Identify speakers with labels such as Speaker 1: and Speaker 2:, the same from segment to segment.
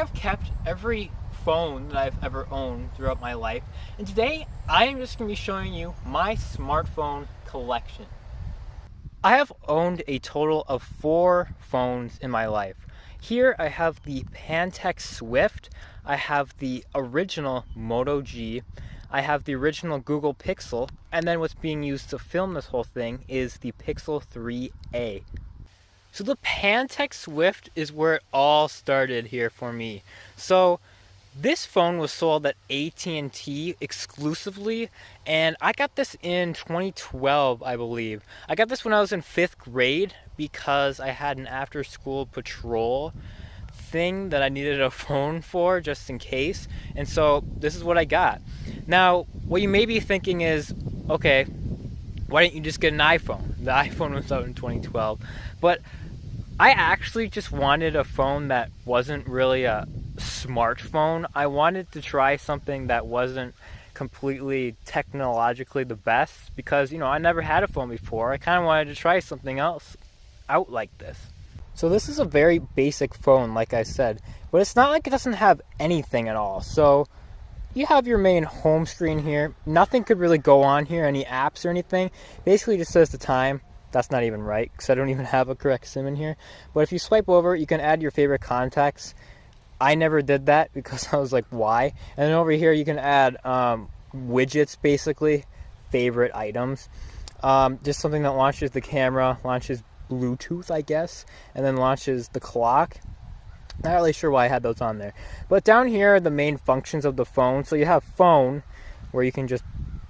Speaker 1: have kept every phone that I've ever owned throughout my life, and today I am just going to be showing you my smartphone collection. I have owned a total of 4 phones in my life. Here I have the Pantech Swift, I have the original Moto G, I have the original Google Pixel, and then what's being used to film this whole thing is the Pixel 3a. So the Pantex Swift is where it all started here for me. So this phone was sold at AT&T exclusively, and I got this in 2012, I believe. I got this when I was in 5th grade because I had an after-school patrol thing that I needed a phone for just in case, and so this is what I got. Now, what you may be thinking is, okay, why didn't you just get an iPhone? The iPhone was out in 2012, but I actually just wanted a phone that wasn't really a smartphone. I wanted to try something that wasn't completely technologically the best because, I never had a phone before. I kind of wanted to try something else out like this. So this is a very basic phone, like I said, but it's not like it doesn't have anything at all. So you have your main home screen here. Nothing could really go on here, any apps or anything. Basically just says the time. That's not even right because I don't even have a correct SIM in here. But if you swipe over, you can add your favorite contacts. I never did that because I was like, why? And then over here, you can add widgets, basically, favorite items. Just something that launches the camera, launches Bluetooth, I guess, and then launches the clock. Not really sure why I had those on there. But down here are the main functions of the phone. So you have phone, where you can just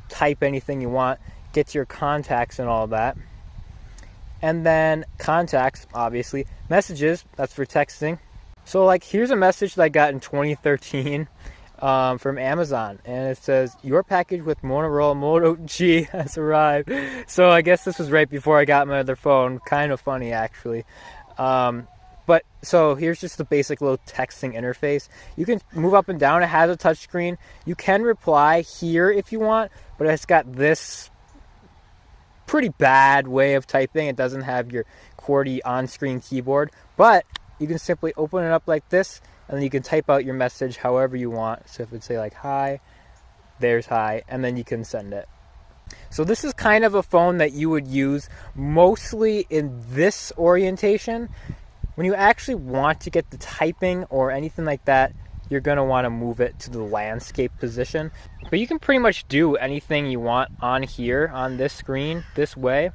Speaker 1: type anything you want, get to your contacts and all that. And then contacts, obviously. Messages, that's for texting. So here's a message that I got in 2013 from Amazon. And it says, your package with Motorola Moto G has arrived. So I guess this was right before I got my other phone. Kind of funny, actually. But so here's just the basic little texting interface. You can move up and down. It has a touchscreen. You can reply here if you want, but it's got this pretty bad way of typing. It doesn't have your QWERTY on-screen keyboard, but you can simply open it up like this, and then you can type out your message however you want. So if it say hi, there's hi, and then you can send it. So this is kind of a phone that you would use mostly in this orientation. When you actually want to get the typing or anything like that, you're going to want to move it to the landscape position. But you can pretty much do anything you want on here, on this screen, this way.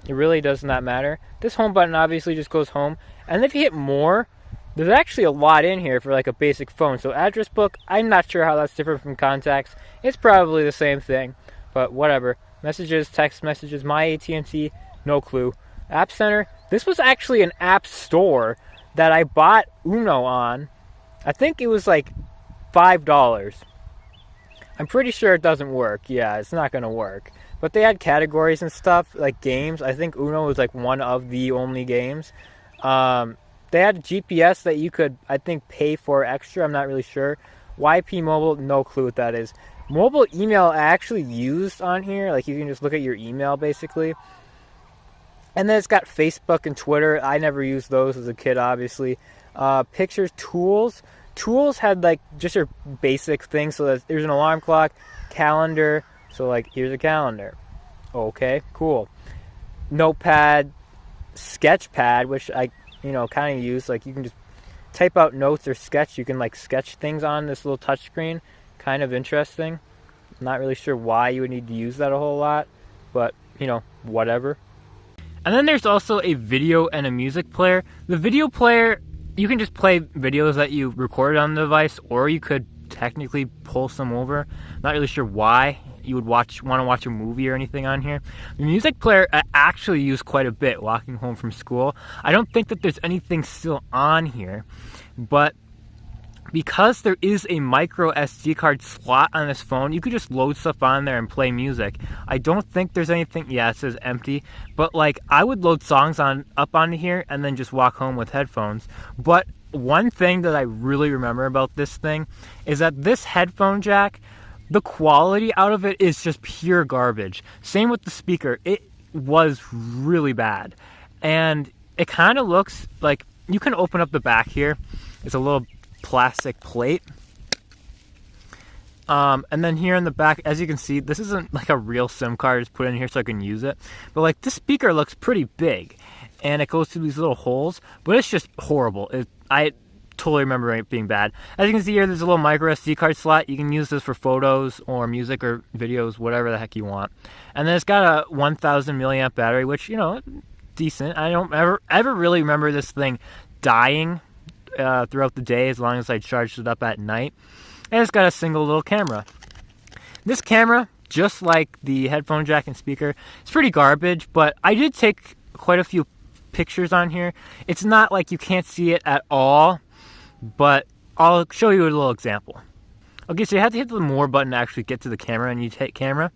Speaker 1: It really does not matter. This home button obviously just goes home. And if you hit more, there's actually a lot in here for a basic phone. So address book, I'm not sure how that's different from contacts. It's probably the same thing, but whatever. Messages, text messages, my AT&T, no clue. App Center, this was actually an app store that I bought Uno on. I think it was $5. I'm pretty sure it doesn't work. Yeah, it's not going to work. But they had categories and stuff, like games. I think Uno was one of the only games. They had GPS that you could, I think, pay for extra. I'm not really sure. YP Mobile, no clue what that is. Mobile email I actually used on here. You can just look at your email, basically. And then it's got Facebook and Twitter. I never used those as a kid, obviously. Pictures, tools. Tools had just your basic things. So there's an alarm clock, calendar. So here's a calendar. Okay, cool. Notepad, sketchpad, which I kind of use. You can just type out notes or sketch. You can sketch things on this little touchscreen. Kind of interesting. Not really sure why you would need to use that a whole lot, but whatever. And then there's also a video and a music player. The video player, you can just play videos that you recorded on the device, or you could technically pull some over. Not really sure why you would want to watch a movie or anything on here. The music player I actually use quite a bit walking home from school. I don't think that there's anything still on here, but because there is a micro SD card slot on this phone, you could just load stuff on there and play music. I don't think there's anything, yeah, it says empty, but I would load songs up onto here and then just walk home with headphones. But one thing that I really remember about this thing is that this headphone jack, the quality out of it is just pure garbage. Same with the speaker. It was really bad. And it kind of looks like, you can open up the back here. It's a little plastic plate. And then here in the back, as you can see, this isn't like a real SIM card. Just put in here so I can use it. But like this speaker looks pretty big, and it goes through these little holes. But it's just horrible. I totally remember it being bad. As you can see here, there's a little micro SD card slot. You can use this for photos or music or videos, whatever the heck you want. And then it's got a 1,000 milliamp battery, which, you know, decent. I don't ever really remember this thing dying throughout the day as long as I charged it up at night. And it's got a single little camera. This camera, just like the headphone jack and speaker, it's pretty garbage, but I did take quite a few pictures on here. It's not like you can't see it at all, but I'll show you a little example. Okay, so you have to hit the more button to actually get to the camera, and you take camera.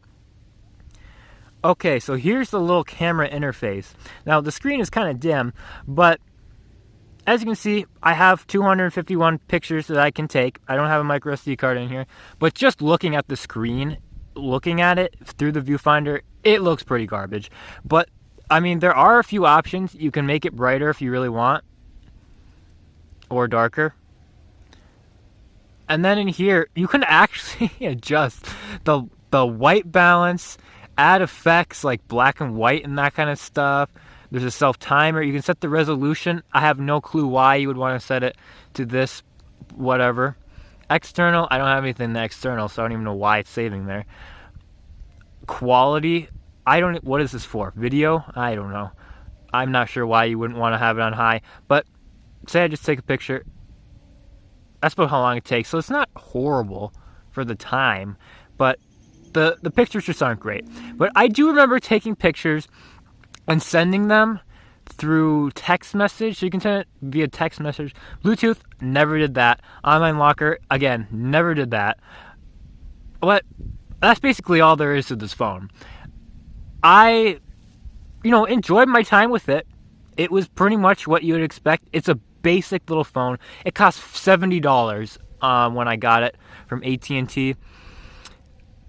Speaker 1: Okay, so here's the little camera interface. Now, the screen is kind of dim, but as you can see, I have 251 pictures that I can take. I don't have a micro SD card in here, but just looking at the screen, looking at it through the viewfinder, it looks pretty garbage. But, I mean, there are a few options. You can make it brighter if you really want, or darker. And then in here, you can actually adjust the white balance, add effects like black and white and that kind of stuff. There's a self-timer. You can set the resolution. I have no clue why you would want to set it to this, whatever. External, I don't have anything external, so I don't even know why it's saving there. Quality, what is this for? Video? I don't know. I'm not sure why you wouldn't want to have it on high, but say I just take a picture. That's about how long it takes, so it's not horrible for the time, but the pictures just aren't great. But I do remember taking pictures and sending them through text message. So you can send it via text message. Bluetooth, never did that. Online locker, again, never did that. But that's basically all there is to this phone. I, enjoyed my time with it. It was pretty much what you would expect. It's a basic little phone. It cost $70 when I got it from AT&T.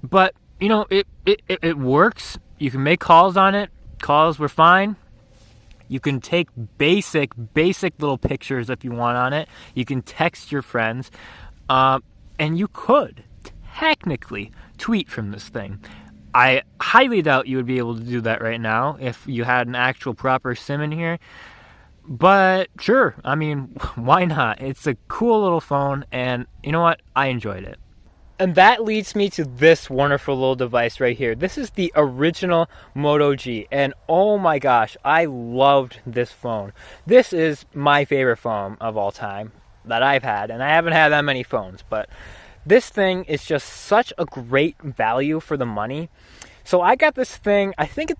Speaker 1: But, it works. You can make calls on it. Calls were fine. You can take basic little pictures if you want on it. You can text your friends. And you could technically tweet from this thing. I highly doubt you would be able to do that right now if you had an actual proper SIM in here. But sure, I mean, why not? It's a cool little phone, and you know what? I enjoyed it. And that leads me to this wonderful little device right here. This is the original Moto G, and oh my gosh, I loved this phone. This is my favorite phone of all time that I've had, and I haven't had that many phones, but this thing is just such a great value for the money. So I got this thing, I think it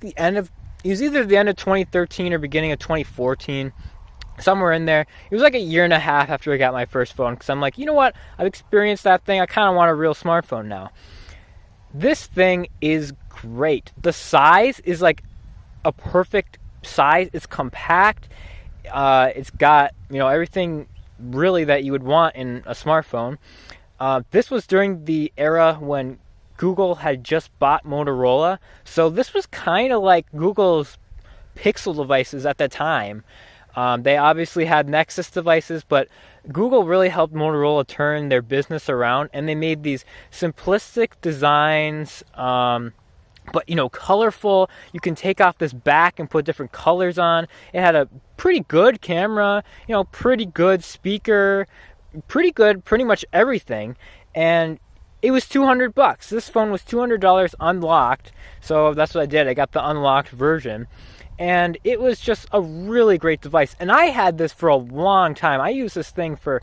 Speaker 1: was either the end of 2013 or beginning of 2014. Somewhere in there. It was like a year and a half after I got my first phone, because I'm like, you know what? I've experienced that thing. I kind of want a real smartphone now. This thing is great. The size is like a perfect size. It's compact. It's got, everything really that you would want in a smartphone. This was during the era when Google had just bought Motorola. So this was kind of like Google's Pixel devices at the time. They obviously had Nexus devices, but Google really helped Motorola turn their business around, and they made these simplistic designs, but colorful. You can take off this back and put different colors on. It had a pretty good camera, pretty good speaker, pretty good pretty much everything, and it was $200. This phone was $200 unlocked, so that's what I did. I got the unlocked version. And it was just a really great device. And I had this for a long time. I used this thing for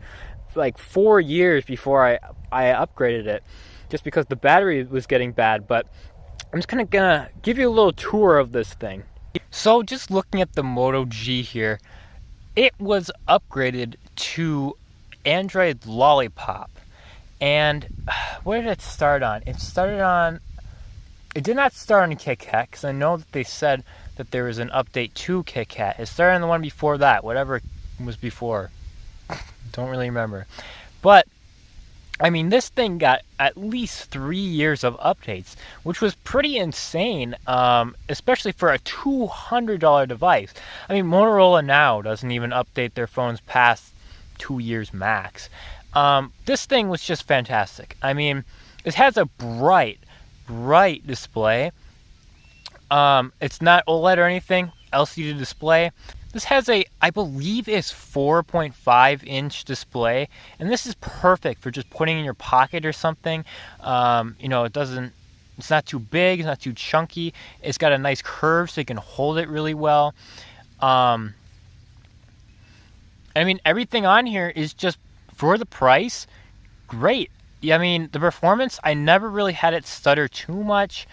Speaker 1: like 4 years before I upgraded it, just because the battery was getting bad. But I'm just kind of going to give you a little tour of this thing. So just looking at the Moto G here, it was upgraded to Android Lollipop. And where did it start on? It did not start on KitKat, because I know that they said that there was an update to KitKat. It started on the one before that, whatever was before. Don't really remember. But, I mean, this thing got at least 3 years of updates, which was pretty insane, especially for a $200 device. I mean, Motorola now doesn't even update their phones past 2 years max. This thing was just fantastic. I mean, it has a bright display. It's not OLED or anything, LCD display. This has a, I believe it's 4.5-inch display, and this is perfect for just putting in your pocket or something. It's not too big, it's not too chunky. It's got a nice curve so you can hold it really well. I mean, everything on here is just, for the price, great. I mean, the performance, I never really had it stutter too much.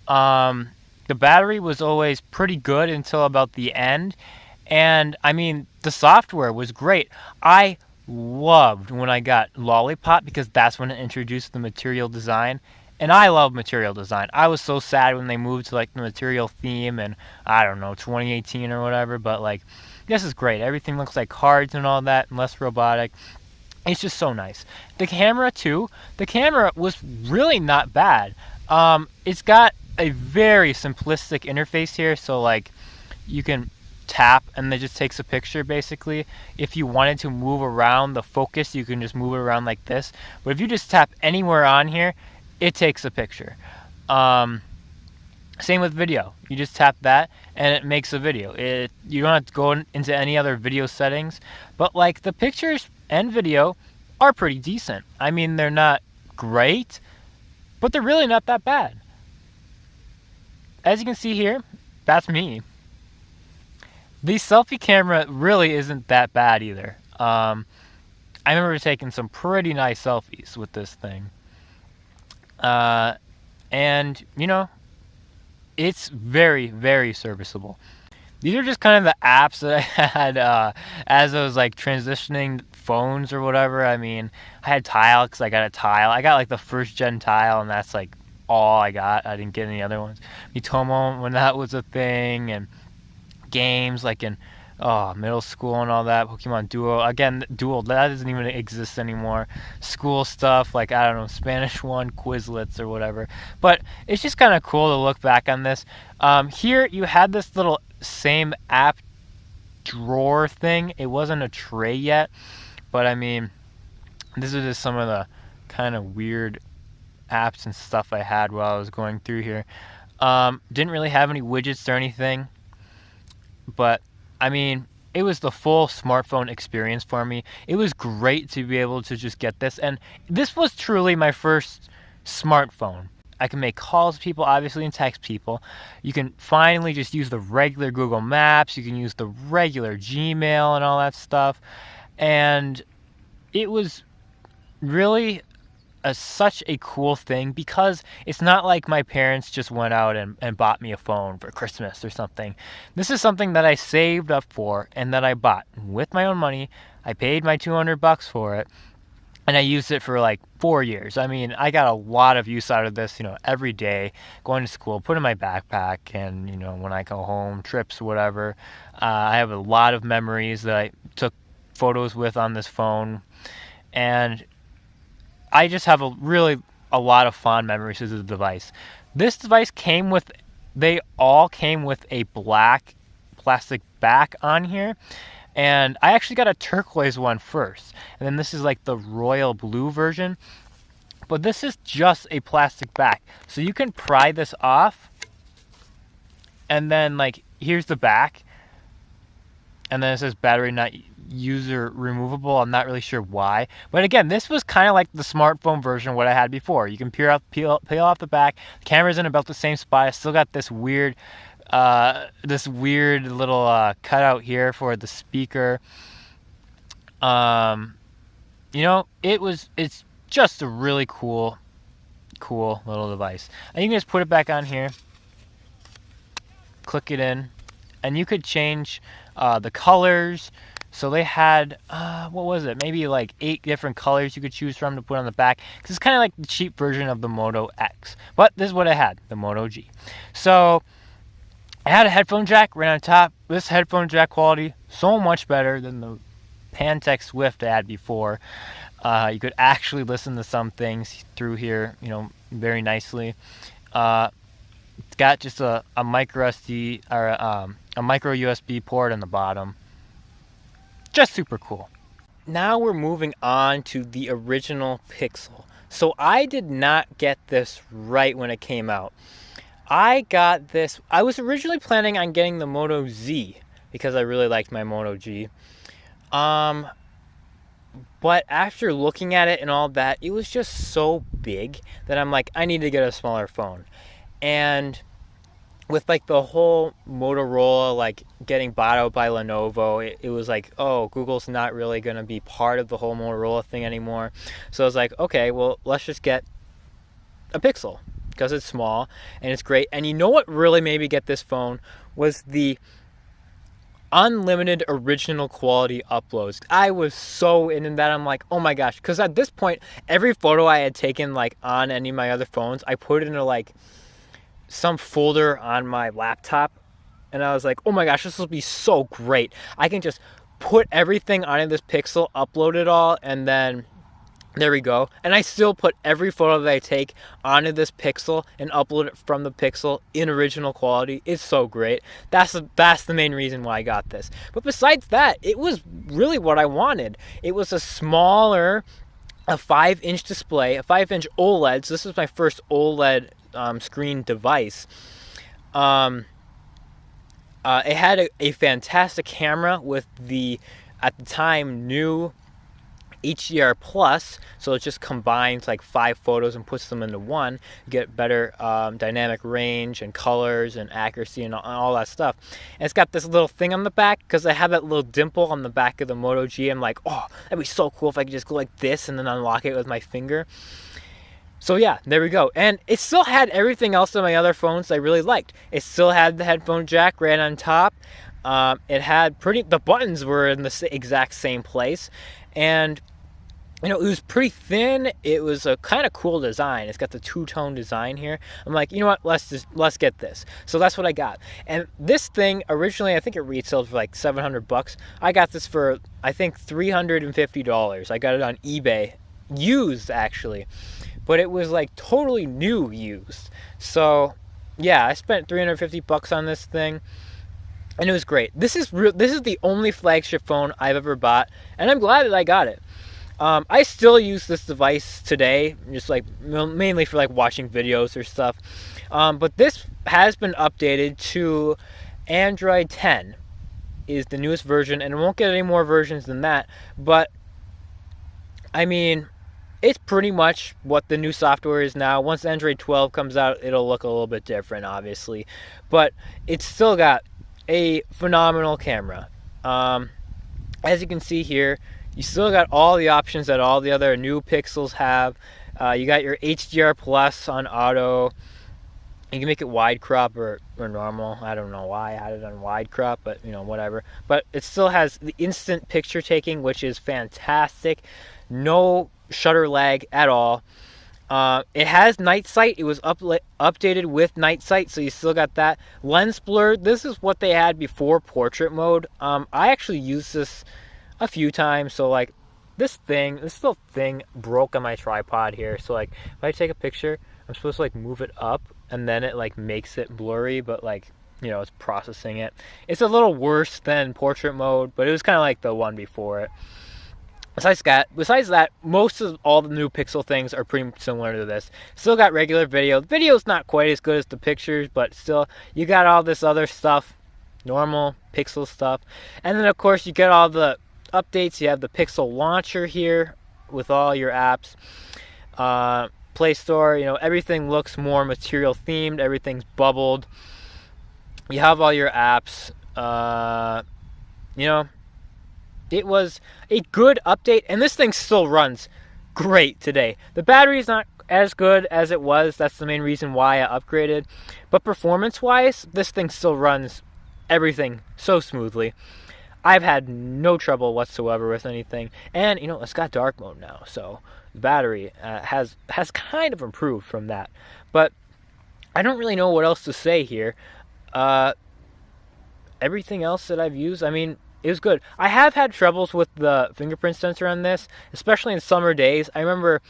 Speaker 1: The battery was always pretty good until about the end. And I mean, the software was great. I loved when I got Lollipop because that's when it introduced the material design. And I love material design. I was so sad when they moved to like the material theme and I don't know, 2018 or whatever, but like this is great. Everything looks like cards and all that and less robotic. It's just so nice. The camera too. The camera was really not bad. It's got a very simplistic interface here, so like you can tap and it just takes a picture basically. If you wanted to move around the focus, you can just move it around like this. But if you just tap anywhere on here, it takes a picture. Same with video. You just tap that and it makes a video. You don't have to go into any other video settings, but like the pictures and video are pretty decent. I mean, they're not great, but they're really not that bad. As you can see here, that's me. The selfie camera really isn't that bad either. I remember taking some pretty nice selfies with this thing. And, you know, it's very, very serviceable. These are just kind of the apps that I had as I was like transitioning phones or whatever. I mean, I had Tile because I got a Tile. I got like the first gen Tile, and that's like all I got. I didn't get any other ones. Mitomo when that was a thing, and games like in middle school and all that. Pokemon Duo, again, Duel, that doesn't even exist anymore. School stuff like, I don't know, Spanish 1, Quizlets or whatever. But it's just kind of cool to look back on this. Here you had this little same app drawer thing. It wasn't a tray yet, but I mean, this is just some of the kind of weird apps and stuff I had while I was going through here. Didn't really have any widgets or anything, but I mean, it was the full smartphone experience for me. It was great to be able to just get this, and this was truly my first smartphone. I can make calls to people, obviously, and text people. You can finally just use the regular Google Maps. You can use the regular Gmail and all that stuff. And it was really such a cool thing because it's not like my parents just went out and bought me a phone for Christmas or something. This is something that I saved up for and that I bought with my own money. I paid my $200 for it, and I used it for like 4 years. I mean, I got a lot of use out of this, every day, going to school, put in my backpack, and, when I go home, trips, whatever. I have a lot of memories that I took photos with on this phone, and I just have a lot of fond memories of the device. This device they all came with a black plastic back on here. And I actually got a turquoise one first. And then this is like the royal blue version. But this is just a plastic back. So you can pry this off. And then like, here's the back. And then it says battery not user removable. I'm not really sure why. But again, this was kind of like the smartphone version of what I had before. You can peel off the back. The camera's in about the same spot. I still got this weird little cutout here for the speaker. It's just a really cool little device. And you can just put it back on here, click it in, and you could change the colors. So they had, what was it? Maybe like 8 different colors you could choose from to put on the back. Because it's kind of like the cheap version of the Moto X. But this is what I had, the Moto G. So I had a headphone jack right on top. This headphone jack quality, so much better than the Pantech Swift I had before. You could actually listen to some things through here, very nicely. It's got just a micro SD or a micro USB port on the bottom. Just super cool. now we're moving on to the original Pixel. So I did not get this right when it came out. I was originally planning on getting the Moto Z because I really liked my Moto G. Um, but after looking at it and all that, it was just so big that I'm like, I need to get a smaller phone. And with like the whole Motorola like getting bought out by Lenovo, it was like, oh, Google's not really going to be part of the whole Motorola thing anymore. So I was like, okay, well, let's just get a Pixel because it's small and it's great. And you know what really made me get this phone was the unlimited original quality uploads. I was so into that. I'm like, oh my gosh, because at this point, every photo I had taken like on any of my other phones, I put it into like some folder on my laptop, and I was like, oh my gosh, this will be so great. I can just put everything onto this Pixel, upload it all, and then there we go. And I still put every photo that I take onto this Pixel and upload it from the Pixel in original quality. It's so great. That's the main reason why I got this. But besides that, it was really what I wanted. It was a 5-inch display, a 5-inch OLED. So this was my first OLED screen device. It had a fantastic camera with the, at the time, new HDR plus, so it just combines like 5 photos and puts them into one. You get better dynamic range and colors and accuracy and all that stuff. And it's got this little thing on the back because I have that little dimple on the back of the Moto G. I'm like, oh, that'd be so cool if I could just go like this and then unlock it with my finger. So yeah, there we go. And it still had everything else on my other phones I really liked. It still had the headphone jack right on top. It had the buttons were in the exact same place. And you know, it was pretty thin. It was a kind of cool design. It's got the two-tone design here. I'm like, you know what? Let's get this. So that's what I got. And this thing originally, I think it retailed for like $700. I got this for I think $350. I got it on eBay, used actually, but it was like totally new used. So yeah, I spent $350 on this thing. And it was great. This is the only flagship phone I've ever bought, and I'm glad that I got it. I still use this device today, just like mainly for like watching videos or stuff. But this has been updated to Android 10 is the newest version, and it won't get any more versions than that. But I mean, it's pretty much what the new software is now. Once Android 12 comes out, it'll look a little bit different, obviously. But it's still got a phenomenal camera. As you can see here, you still got all the options that all the other new Pixels have. You got your HDR plus on auto. You can make it wide crop or normal. I don't know why I had it on wide crop, but you know, whatever. But it still has the instant picture taking, which is fantastic. No shutter lag at all. It has night sight. It was updated with night sight, so you still got that. Lens blur. This is what they had before portrait mode. I actually used this a few times. So like this little thing broke on my tripod here. So like if I take a picture, I'm supposed to like move it up, and then it like makes it blurry, but like, you know, it's processing it. It's a little worse than portrait mode, but it was kind of like the one before it. Besides that, most of all the new Pixel things are pretty similar to this. Still got regular video. The video's not quite as good as the pictures, but still, you got all this other stuff, normal Pixel stuff. And then, of course, you get all the updates. You have the Pixel launcher here with all your apps. Play Store, you know, everything looks more material themed. Everything's bubbled. You have all your apps. You know, it was a good update, and this thing still runs great today. The battery is not as good as it was. That's the main reason why I upgraded. But performance-wise, this thing still runs everything so smoothly. I've had no trouble whatsoever with anything. And, you know, it's got dark mode now, so the battery has kind of improved from that. But I don't really know what else to say here. Everything else that I've used, I mean, it was good. I have had troubles with the fingerprint sensor on this, especially in summer days. I remember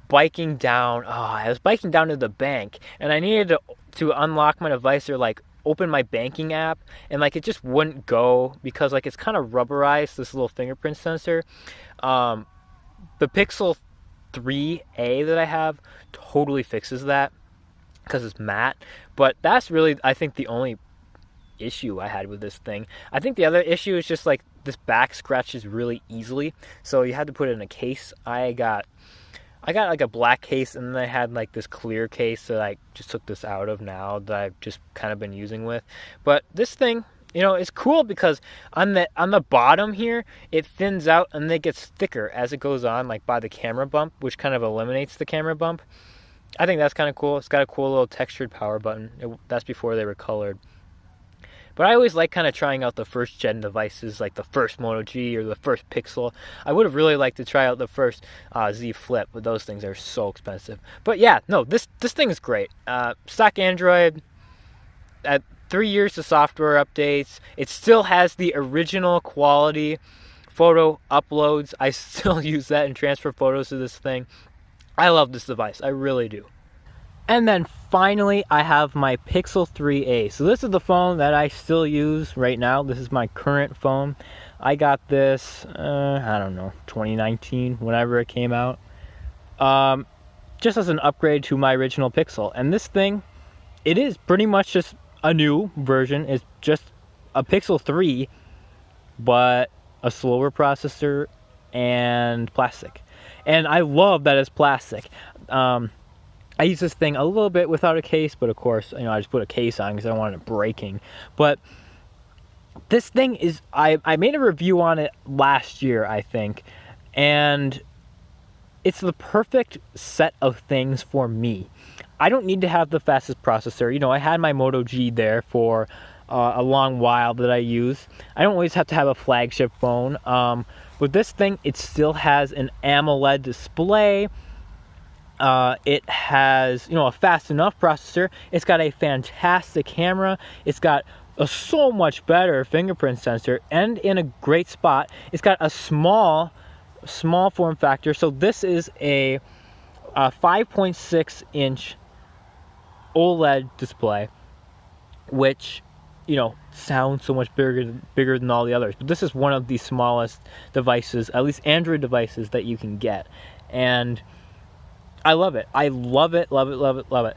Speaker 1: biking down. I was biking down to the bank, and I needed to unlock my device or like open my banking app, and like it just wouldn't go because like it's kind of rubberized, this little fingerprint sensor. The Pixel 3a that I have totally fixes that because it's matte. But that's really, I think, the only issue I had with this thing. I think the other issue is just like this back scratches really easily, so you had to put it in a case. I got like a black case, and then I had like this clear case that I just took this out of now that I've just kind of been using with. But this thing, you know, it's cool because on the bottom here, it thins out and then it gets thicker as it goes on, like by the camera bump, which kind of eliminates the camera bump. I think that's kind of cool. It's got a cool little textured power button. That's before they were colored. But I always like kind of trying out the first gen devices, like the first Moto G or the first Pixel. I would have really liked to try out the first Z Flip, but those things are so expensive. But yeah, no, this thing is great. Stock Android, at 3 years of software updates, it still has the original quality photo uploads. I still use that and transfer photos to this thing. I love this device, I really do. And then finally, I have my Pixel 3a. So this is the phone that I still use right now. This is my current phone. I got this, I don't know, 2019, whenever it came out. Just as an upgrade to my original Pixel. And this thing, it is pretty much just a new version. It's just a Pixel 3, but a slower processor and plastic. And I love that it's plastic. I use this thing a little bit without a case, but of course, you know, I just put a case on because I don't want it breaking. But this thing is, I made a review on it last year, I think, and it's the perfect set of things for me. I don't need to have the fastest processor. You know, I had my Moto G there for a long while that I use. I don't always have to have a flagship phone. With this thing, it still has an AMOLED display. It has, you know, a fast enough processor. It's got a fantastic camera. It's got a so much better fingerprint sensor, and in a great spot. It's got a small form factor. So this is a 5.6 inch OLED display, which, you know, sounds so much bigger than all the others. But this is one of the smallest devices, at least Android devices, that you can get, and I love it. I love it, love it, love it, love it.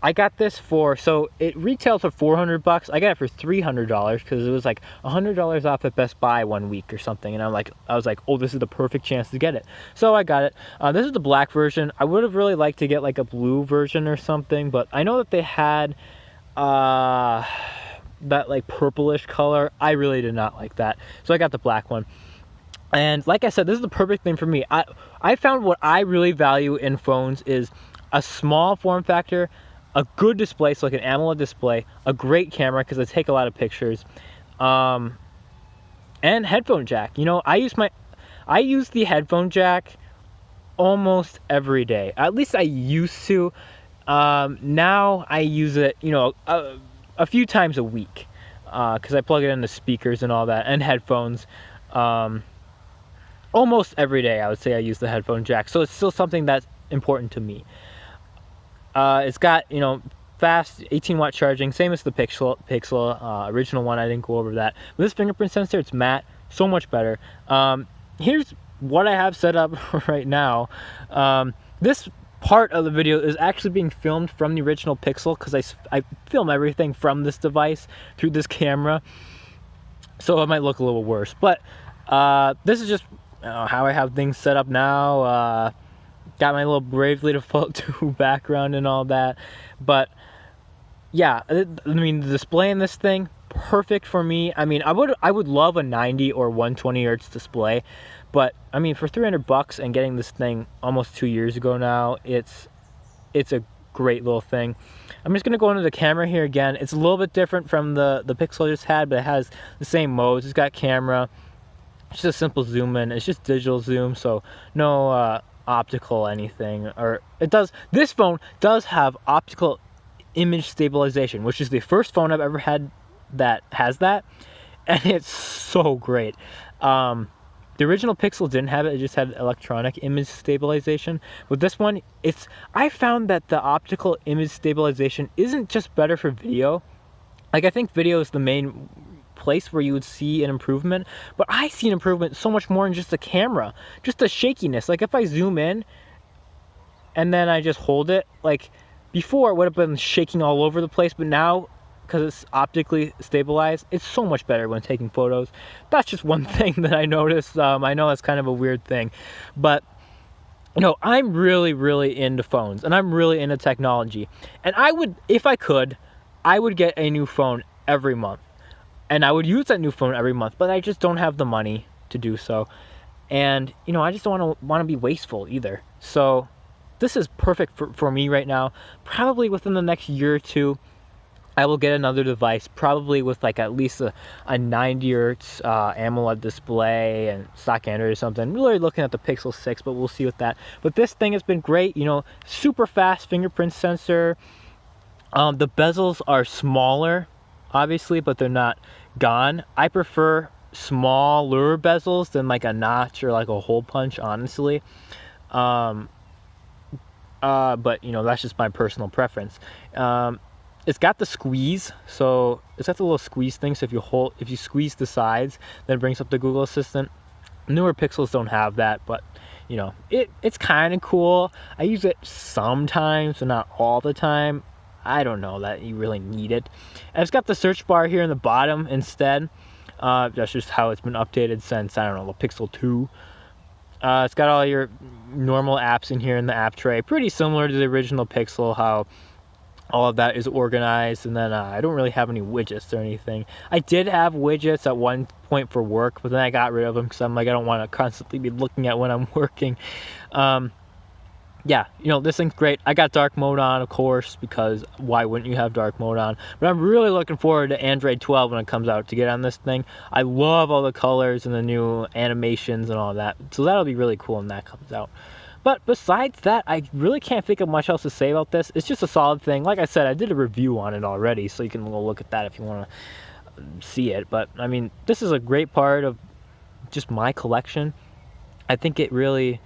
Speaker 1: I got this for, so it retails for $400. I got it for $300 because it was like $100 off at Best Buy one week or something. And I was like, oh, this is the perfect chance to get it. So I got it. This is the black version. I would have really liked to get like a blue version or something, but I know that they had that like purplish color. I really did not like that. So I got the black one. And like I said, this is the perfect thing for me. I found what I really value in phones is a small form factor, a good display, so like an AMOLED display, a great camera because I take a lot of pictures, and headphone jack. You know, I use the headphone jack almost every day. At least I used to. Now I use it, you know, a few times a week because I plug it into speakers and all that, and headphones. Almost every day, I would say I use the headphone jack. So it's still something that's important to me. It's got, you know, fast 18-watt charging, same as the Pixel original one. I didn't go over that. But this fingerprint sensor, it's matte, so much better. Here's what I have set up right now. This part of the video is actually being filmed from the original Pixel because I film everything from this device through this camera. So it might look a little worse. But this is just how I have things set up now. Got my little Bravely Default 2 background and all that. But yeah, I mean, the display in this thing, perfect for me. I mean, I would love a 90 or 120 hertz display, but I mean, for $300 and getting this thing almost 2 years ago now, it's a great little thing. I'm just gonna go into the camera here again. It's a little bit different from the Pixel I just had, but it has the same modes. It's got camera. It's just a simple zoom in. It's just digital zoom, so no optical anything. Or it does. This phone does have optical image stabilization, which is the first phone I've ever had that has that, and it's so great. The original Pixel didn't have it, it just had electronic image stabilization. With this one, I found that the optical image stabilization isn't just better for video. Like, I think video is the main place where you would see an improvement, but I see an improvement so much more in just the camera, just the shakiness. Like, if I zoom in and then I just hold it, like before it would have been shaking all over the place, but now, because it's optically stabilized, it's so much better when taking photos. That's just one thing that I noticed. I know that's kind of a weird thing, but I'm really, really into phones, and I'm really into technology. And I would, if I could, I would get a new phone every month, and I would use that new phone every month, but I just don't have the money to do so. And I just don't want to be wasteful either. So this is perfect for me right now. Probably within the next year or two, I will get another device, probably with like at least a 90 Hz AMOLED display and stock Android or something. Really looking at the Pixel 6, but we'll see with that. But this thing has been great, super fast fingerprint sensor. The bezels are smaller, obviously, but they're not gone. I prefer smaller bezels than like a notch or like a hole punch, honestly. But that's just my personal preference. It's got the squeeze, so it's got the little squeeze thing. So if you squeeze the sides, then it brings up the Google Assistant. Newer Pixels don't have that, but it's kind of cool. I use it sometimes, but not all the time. I don't know that you really need it. And it's got the search bar here in the bottom instead. That's just how it's been updated since, I don't know, the Pixel 2. It's got all your normal apps in here in the app tray. Pretty similar to the original Pixel, how all of that is organized. And then I don't really have any widgets or anything. I did have widgets at one point for work, but then I got rid of them because I'm like, I don't want to constantly be looking at when I'm working. Yeah, this thing's great. I got dark mode on, of course, because why wouldn't you have dark mode on? But I'm really looking forward to Android 12 when it comes out to get on this thing. I love all the colors and the new animations and all that. So that'll be really cool when that comes out. But besides that, I really can't think of much else to say about this. It's just a solid thing. Like I said, I did a review on it already, so you can go look at that if you want to see it. But, I mean, this is a great part of just my collection. I think it really,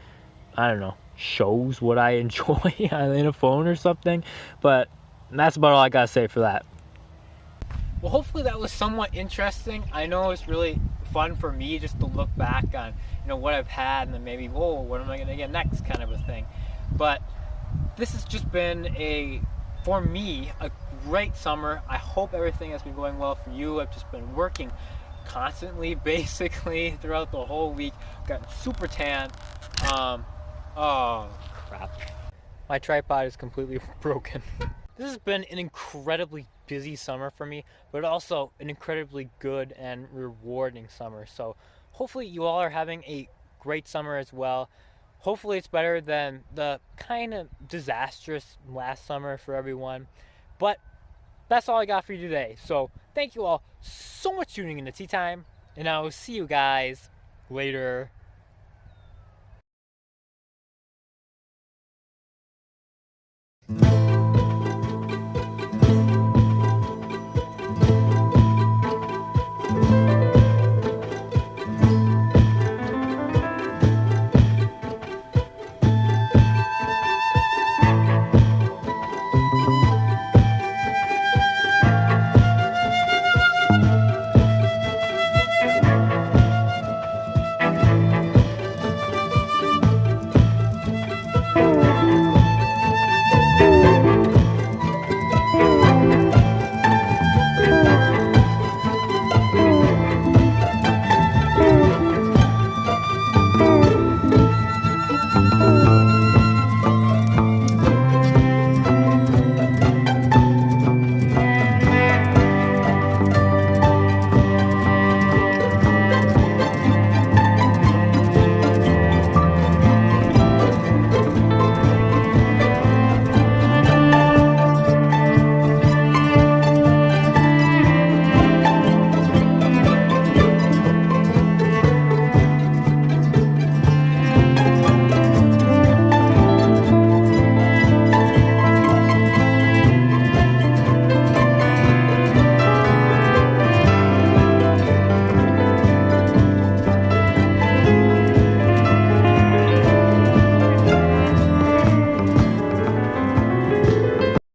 Speaker 1: I don't know, shows what I enjoy in a phone or something. But that's about all I gotta say for that. Well, hopefully that was somewhat interesting. I know it's really fun for me just to look back on what I've had, and then maybe, whoa, what am I gonna get next, kind of a thing. But this has just been for me, a great summer. I hope everything has been going well for you. I've just been working constantly, basically, throughout the whole week. Gotten super tan. Oh, crap. My tripod is completely broken. This has been an incredibly busy summer for me, but also an incredibly good and rewarding summer. So hopefully you all are having a great summer as well. Hopefully it's better than the kind of disastrous last summer for everyone. But that's all I got for you today. So thank you all so much for tuning in to Tea Time, and I will see you guys later.